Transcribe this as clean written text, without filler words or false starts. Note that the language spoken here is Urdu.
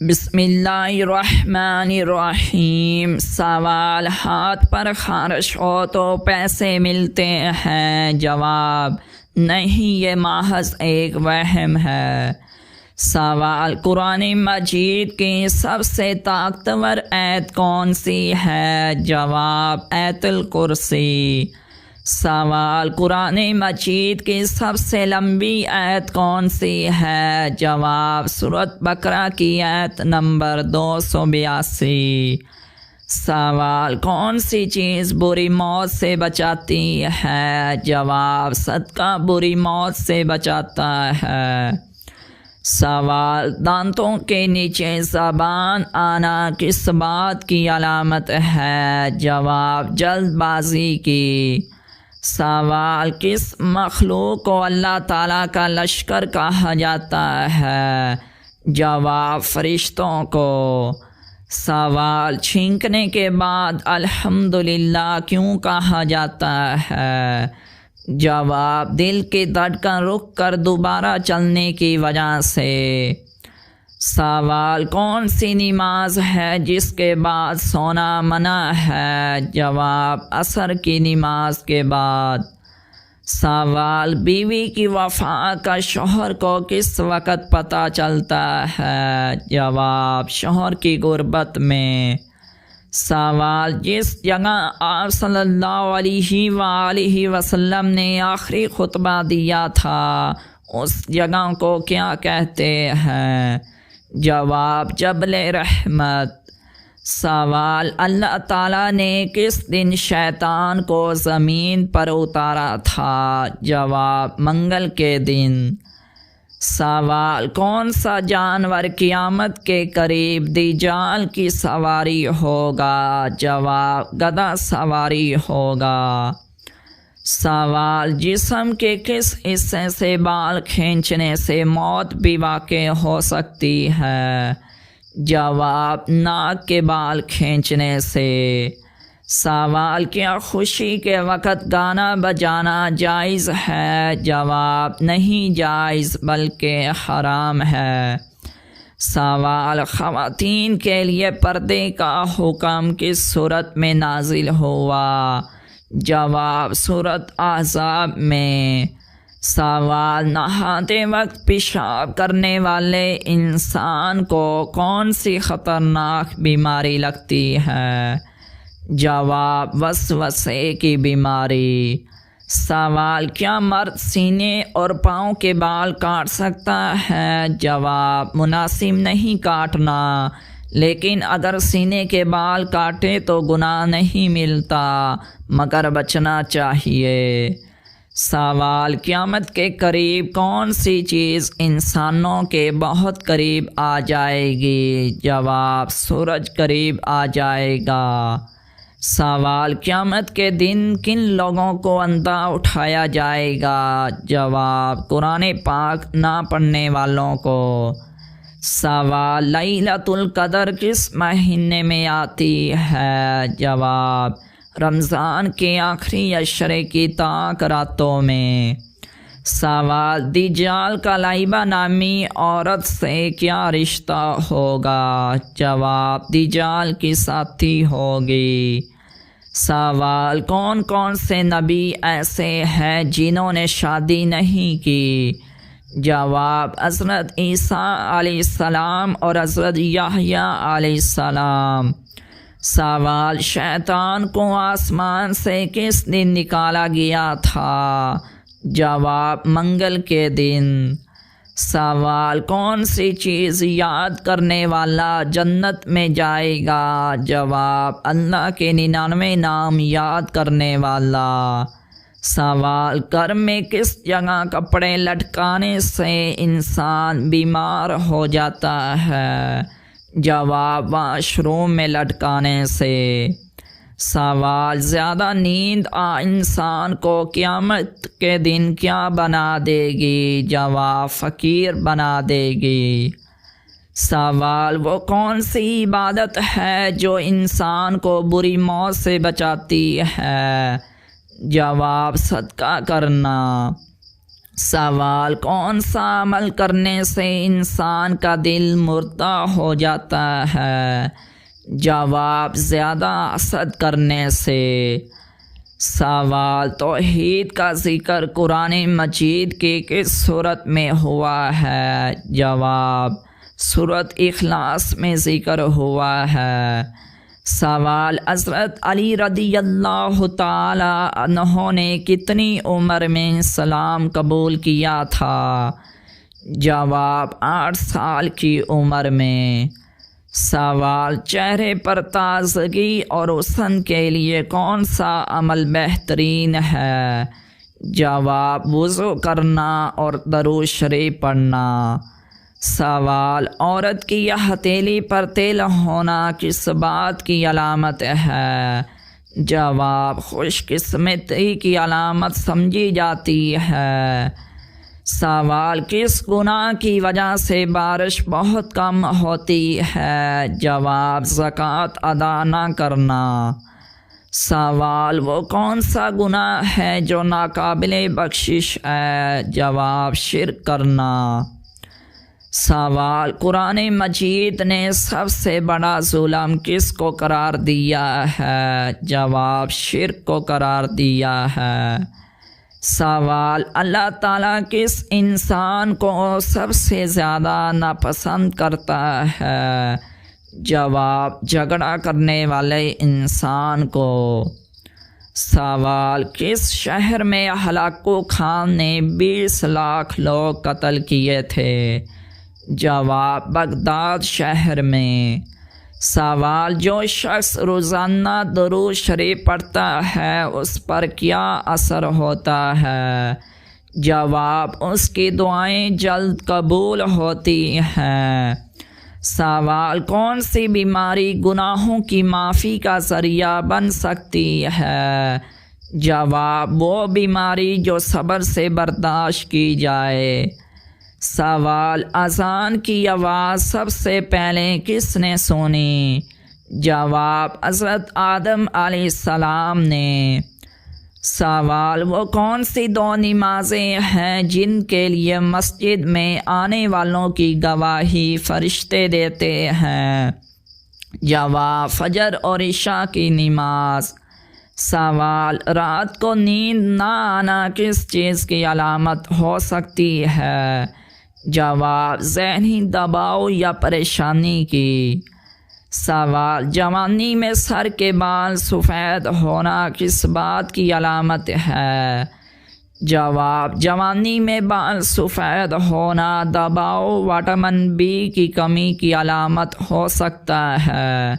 بسم اللہ الرحمن الرحیم۔ سوال، ہاتھ پر خارش ہو تو پیسے ملتے ہیں؟ جواب، نہیں، یہ محض ایک وہم ہے۔ سوال، قرآن مجید کی سب سے طاقتور آیت کون سی ہے؟ جواب، آیت الکرسی۔ سوال، قرآن مجید کی سب سے لمبی آیت کون سی ہے؟ جواب، سورۃ بقرہ کی آیت نمبر 282۔ سوال، کون سی چیز بری موت سے بچاتی ہے؟ جواب، صدقہ بری موت سے بچاتا ہے۔ سوال، دانتوں کے نیچے زبان آنا کس بات کی علامت ہے؟ جواب، جلد بازی کی۔ سوال، کس مخلوق کو اللہ تعالیٰ کا لشکر کہا جاتا ہے؟ جواب، فرشتوں کو۔ سوال، چھینکنے کے بعد الحمدللہ کیوں کہا جاتا ہے؟ جواب، دل کی دھڑکن رک کر دوبارہ چلنے کی وجہ سے۔ سوال، کون سی نماز ہے جس کے بعد سونا منع ہے؟ جواب، عصر کی نماز کے بعد۔ سوال، بیوی کی وفا کا شوہر کو کس وقت پتہ چلتا ہے؟ جواب، شوہر کی غربت میں۔ سوال، جس جگہ آپ صلی اللہ علیہ وآلہ وسلم نے آخری خطبہ دیا تھا اس جگہ کو کیا کہتے ہیں؟ جواب، جبل رحمت۔ سوال، اللہ تعالیٰ نے کس دن شیطان کو زمین پر اتارا تھا؟ جواب، منگل کے دن۔ سوال، کون سا جانور قیامت کے قریب دجال کی سواری ہوگا؟ جواب، گدھا سواری ہوگا۔ سوال، جسم کے کس حصے سے بال کھینچنے سے موت بھی واقع ہو سکتی ہے؟ جواب، ناک کے بال کھینچنے سے۔ سوال، کیا خوشی کے وقت گانا بجانا جائز ہے؟ جواب، نہیں جائز بلکہ حرام ہے۔ سوال، خواتین کے لیے پردے کا حکم کس صورت میں نازل ہوا؟ جواب، سورۃ احزاب میں۔ سوال، نہاتے وقت پیشاب کرنے والے انسان کو کون سی خطرناک بیماری لگتی ہے؟ جواب، وسوسے کی بیماری۔ سوال، کیا مرد سینے اور پاؤں کے بال کاٹ سکتا ہے؟ جواب، مناسب نہیں کاٹنا، لیکن اگر سینے کے بال کاٹے تو گناہ نہیں ملتا، مگر بچنا چاہیے۔ سوال، قیامت کے قریب کون سی چیز انسانوں کے بہت قریب آ جائے گی؟ جواب، سورج قریب آ جائے گا۔ سوال، قیامت کے دن کن لوگوں کو اندھا اٹھایا جائے گا؟ جواب، قرآن پاک نہ پڑھنے والوں کو۔ سوال، لیلۃ القدر کس مہینے میں آتی ہے؟ جواب، رمضان کے آخری عشرے کی طاق راتوں میں۔ سوال، دجال کا لائبہ نامی عورت سے کیا رشتہ ہوگا؟ جواب، دجال کی ساتھی ہوگی۔ سوال، کون کون سے نبی ایسے ہیں جنہوں نے شادی نہیں کی؟ جواب، حضرت عیسیٰ علیہ السلام اور حضرت یحییٰ علیہ السلام۔ سوال، شیطان کو آسمان سے کس دن نکالا گیا تھا؟ جواب، منگل کے دن۔ سوال، کون سی چیز یاد کرنے والا جنت میں جائے گا؟ جواب، اللہ کے 99 نام یاد کرنے والا۔ سوال، گھر میں کس جگہ کپڑے لٹکانے سے انسان بیمار ہو جاتا ہے؟ جواب، واش روم میں لٹکانے سے۔ سوال، زیادہ نیند انسان کو قیامت کے دن کیا بنا دے گی؟ جواب، فقیر بنا دے گی۔ سوال، وہ کون سی عبادت ہے جو انسان کو بری موت سے بچاتی ہے؟ جواب، صدقہ کرنا۔ سوال کون سا عمل کرنے سے انسان کا دل مردہ ہو جاتا ہے؟ جواب زیادہ حسد کرنے سے۔ سوال توحید کا ذکر قرآن مجید کی کس صورت میں ہوا ہے؟ جواب سورۃ اخلاص میں ذکر ہوا ہے۔ سوال حضرت علی رضی اللہ تعالی عنہ نے کتنی عمر میں اسلام قبول کیا تھا؟ جواب 8 سال کی عمر میں۔ سوال چہرے پر تازگی اور حسن کے لیے کون سا عمل بہترین ہے؟ جواب وضو کرنا اور درود شریف پڑھنا۔ سوال عورت کی ہتھیلی پر تیل ہونا کس بات کی علامت ہے؟ جواب خوش قسمتی کی علامت سمجھی جاتی ہے۔ سوال کس گناہ کی وجہ سے بارش بہت کم ہوتی ہے؟ جواب زکوٰۃ ادا نہ کرنا۔ سوال وہ کون سا گناہ ہے جو ناقابل بخشش ہے؟ جواب شرک کرنا۔ سوال قرآن مجید نے سب سے بڑا ظلم کس کو قرار دیا ہے؟ جواب شرک کو قرار دیا ہے۔ سوال اللہ تعالیٰ کس انسان کو سب سے زیادہ ناپسند کرتا ہے؟ جواب جھگڑا کرنے والے انسان کو۔ سوال کس شہر میں ہلاکو خان نے 20 لاکھ لوگ قتل کیے تھے؟ جواب بغداد شہر میں۔ سوال جو شخص روزانہ درود شریف پڑھتا ہے اس پر کیا اثر ہوتا ہے؟ جواب اس کی دعائیں جلد قبول ہوتی ہیں۔ سوال کون سی بیماری گناہوں کی معافی کا ذریعہ بن سکتی ہے؟ جواب وہ بیماری جو صبر سے برداشت کی جائے۔ سوال اذان کی آواز سب سے پہلے کس نے سنی؟ جواب حضرت آدم علیہ السلام نے۔ سوال وہ کون سی 2 نمازیں ہیں جن کے لیے مسجد میں آنے والوں کی گواہی فرشتے دیتے ہیں؟ جواب فجر اور عشاء کی نماز۔ سوال رات کو نیند نہ آنا کس چیز کی علامت ہو سکتی ہے؟ جواب ذہنی دباؤ یا پریشانی کی۔ سوال جوانی میں سر کے بال سفید ہونا کس بات کی علامت ہے؟ جواب جوانی میں بال سفید ہونا دباؤ وٹامن بی کی کمی کی علامت ہو سکتا ہے۔